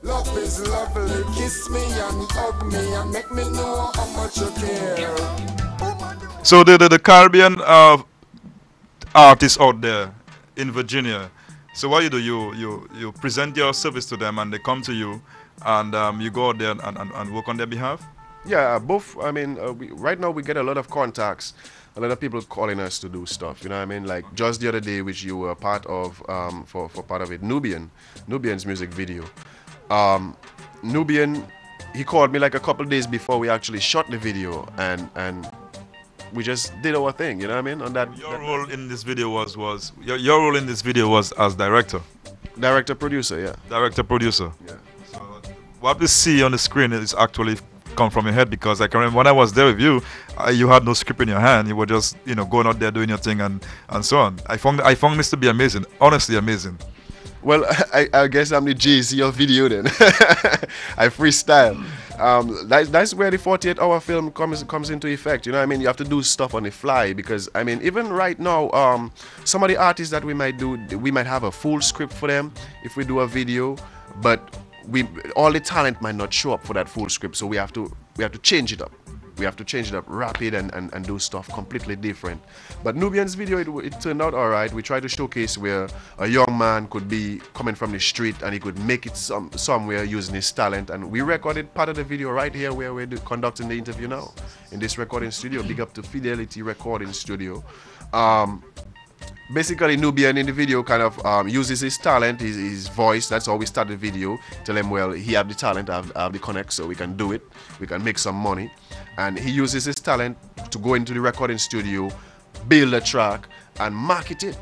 Love is lovely, kiss me and hug me and make me know how much you care. So the Caribbean artists out there in Virginia. So what you do, you present your service to them, and they come to you, and you go out there and work on their behalf. Yeah, both. I mean, right now we get a lot of contacts, a lot of people calling us to do stuff. You know what I mean? Like just the other day, which you were part of, for part of it, Nubian's music video. Nubian, he called me like a couple days before we actually shot the video, and we just did our thing. You know what I mean? On that. Your role in this video was your role in this video was as director. Director producer, yeah. Director producer. Yeah. So what we see on the screen is actually come from your head, because I can remember when I was there with you, you had no script in your hand. You were just going out there doing your thing and so on. I found this to be amazing, honestly amazing. Well, I guess I'm the JC of video then. I freestyle. That's where the 48-hour film comes into effect. You know what I mean? You have to do stuff on the fly, because I mean, even right now, some of the artists that we might have a full script for them if we do a video, but all the talent might not show up for that full script, so we have to change it up. We have to change it up rapid and do stuff completely different. But Nubian's video, it turned out alright. We tried to showcase where a young man could be coming from the street and he could make it somewhere using his talent. And we recorded part of the video right here where we're conducting the interview now, in this recording studio. Big up to Fidelity Recording Studio. Basically, Nubian in the video kind of uses his talent, his voice. That's how we start the video. Tell him, well, he have the talent, I have the connect, so we can do it. We can make some money. And he uses his talent to go into the recording studio, build a track, and market it.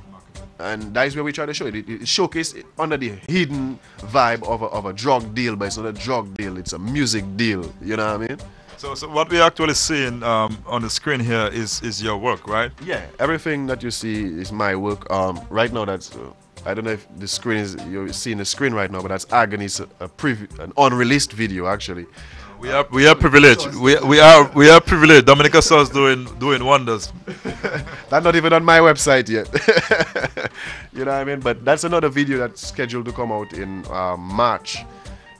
And that is where we try to show it. It showcase it under the hidden vibe of a drug deal, but it's not a drug deal, it's a music deal. You know what I mean? So what we're actually seeing on the screen here is your work, right? Yeah, everything that you see is my work. Right now, that's I don't know if the screen is, you're seeing the screen right now, but that's Agony's an unreleased video actually. We are privileged. We are privileged. Dominica Sauce doing wonders. That's not even on my website yet. You know what I mean? But that's another video that's scheduled to come out in March.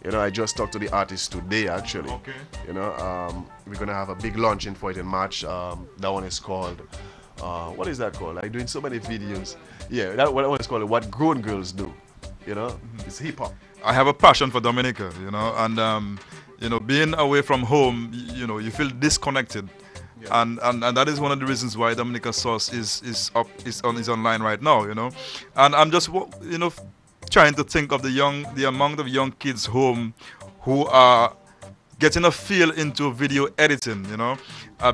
You know, I just talked to the artist today actually. Okay. You know, we're gonna have a big launching for it in March. That one is called what is that called? I'm doing so many videos. Yeah, that one is called What Grown Girls Do. You know, it's hip hop. I have a passion for Dominica, and being away from home, you feel disconnected. Yeah. And that is one of the reasons why Dominica Sauce is online right now, and I'm just trying to think of the amount of young kids home who are getting a feel into video editing,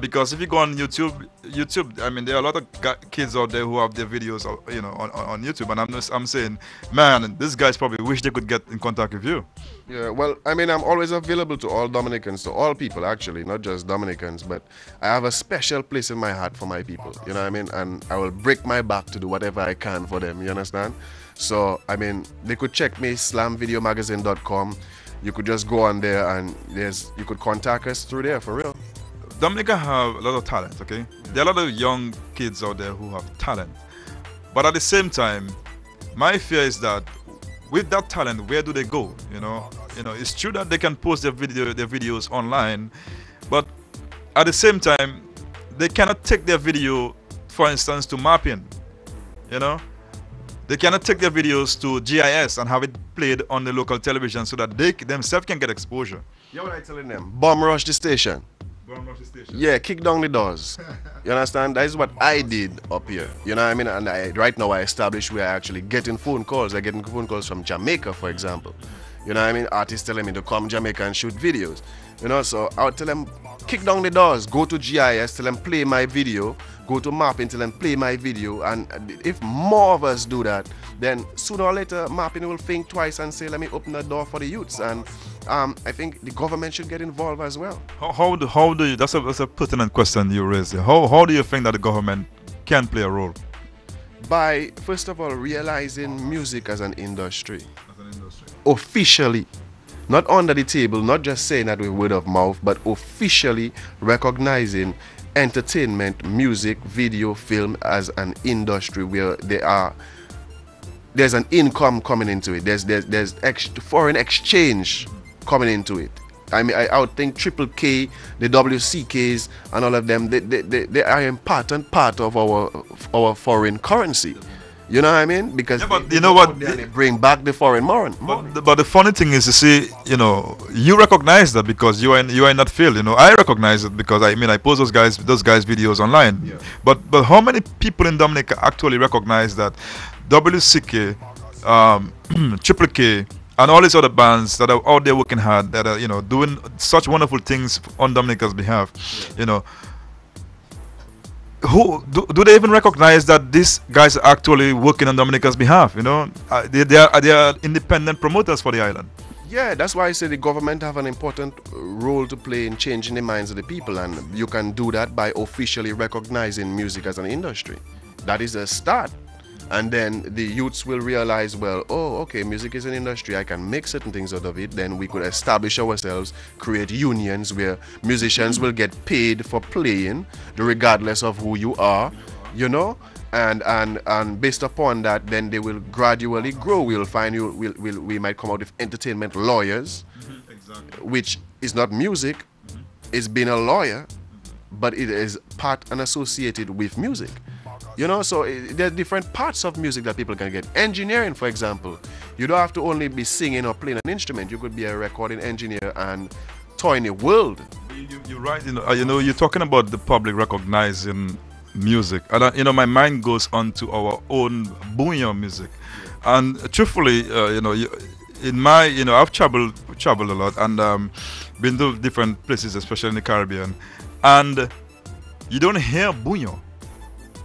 because if you go on YouTube, I mean, there are a lot of kids out there who have their videos, on YouTube, and I'm saying, man, these guys probably wish they could get in contact with you. Yeah, well, I mean, I'm always available to all Dominicans, to all people actually, not just Dominicans, but I have a special place in my heart for my people, you know what I mean? And I will break my back to do whatever I can for them, you understand? So, I mean, they could check me, slamvideomagazine.com. You could just go on there and you could contact us through there, for real. Dominica have a lot of talent, okay? Yeah. There are a lot of young kids out there who have talent. But at the same time, my fear is that with that talent, where do they go? It's true that they can post their videos online, but at the same time, they cannot take their video, for instance, to mapping. They cannot take their videos to GIS and have it played on the local television so that they themselves can get exposure. You know what I'm telling them? Bomb rush the station. Bomb rush the station. Yeah, kick down the doors. You understand? That is what I did up here. You know what I mean? And right now I established where I actually getting phone calls. I'm getting phone calls from Jamaica, for example. You know what I mean? Artists telling me to come Jamaica and shoot videos. So I would tell them, kick down the doors, go to GIS, tell them play my video, go to mapping, tell them play my video. And if more of us do that, then sooner or later mapping will think twice and say, let me open the door for the youths. And I think the government should get involved as well. How do you, that's a pertinent question you raised here. How do you think that the government can play a role? By, first of all, realizing music as an industry. Officially. Not under the table, not just saying that with word of mouth, but officially recognizing entertainment, music, video, film as an industry where there are there's an income coming into it. There's foreign exchange coming into it. I mean, I would think Triple K, the WCKs, and all of them, they are an important part of our foreign currency. You know what I mean? Because yeah, but you know what? They bring back the foreign money. But the funny thing is, you see, you know, you recognize that because you are in that field. You know, I recognize it because I post those guys videos online. Yeah. But how many people in Dominica actually recognize that WCK, Triple K, and all these other bands that are out there working hard, that are, you know, doing such wonderful things on Dominica's behalf, yeah. You know, who do they even recognize that these guys are actually working on Dominica's behalf? You know, they are independent promoters for the island. Yeah, that's why I say the government have an important role to play in changing the minds of the people, and you can do that by officially recognizing music as an industry. That is a start. And then the youths will realize, well, oh, okay, music is an industry. I can make certain things out of it. Then we could establish ourselves, create unions where musicians will get paid for playing, regardless of who you are, you know. And based upon that, then they will gradually grow. We'll find we might come out with entertainment lawyers, exactly. Which is not music. It's being a lawyer, but it is part and associated with music. You know, so there are different parts of music that people can get. Engineering, for example. You don't have to only be singing or playing an instrument. You could be a recording engineer and tour in the world. You're right. You know, you're talking about the public recognizing music. And, you know, my mind goes on to our own bouillon music. And truthfully, you know, in my, you know, I've traveled a lot and been to different places, especially in the Caribbean. And you don't hear bouillon.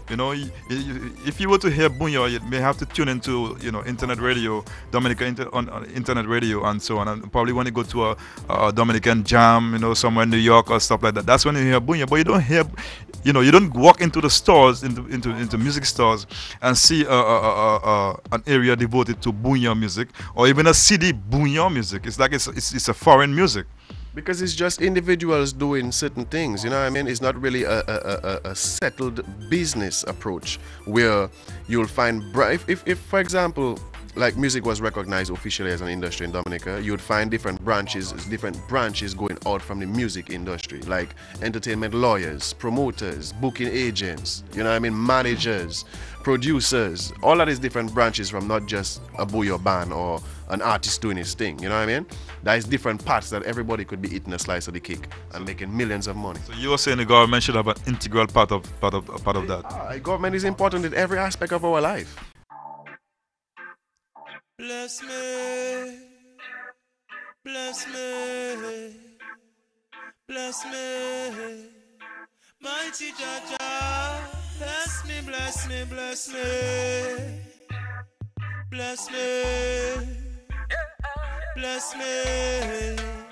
You know, if you were to hear bouillon, you may have to tune into, you know, internet radio, Dominica internet radio, and so on. And probably when you go to a Dominican jam, you know, somewhere in New York or stuff like that, that's when you hear bouillon. But you don't hear, you know, you don't walk into the stores, into music stores, and see an area devoted to bouillon music, or even a CD bouillon music. It's like it's a foreign music. Because it's just individuals doing certain things, you know what I mean? It's not really a settled business approach where you'll find, if for example, like music was recognized officially as an industry in Dominica, you'd find different branches going out from the music industry, like entertainment lawyers, promoters, booking agents, you know what I mean, managers, producers. All that is different branches from not just a bouillon band or an artist doing his thing, you know what I mean? There is different parts that everybody could be eating a slice of the cake and making millions of money. So you were saying the government should have an integral part of that. Government is important in every aspect of our life. Bless me, bless me, bless me, mighty Jaja, bless me, bless me, bless me, bless me, bless me.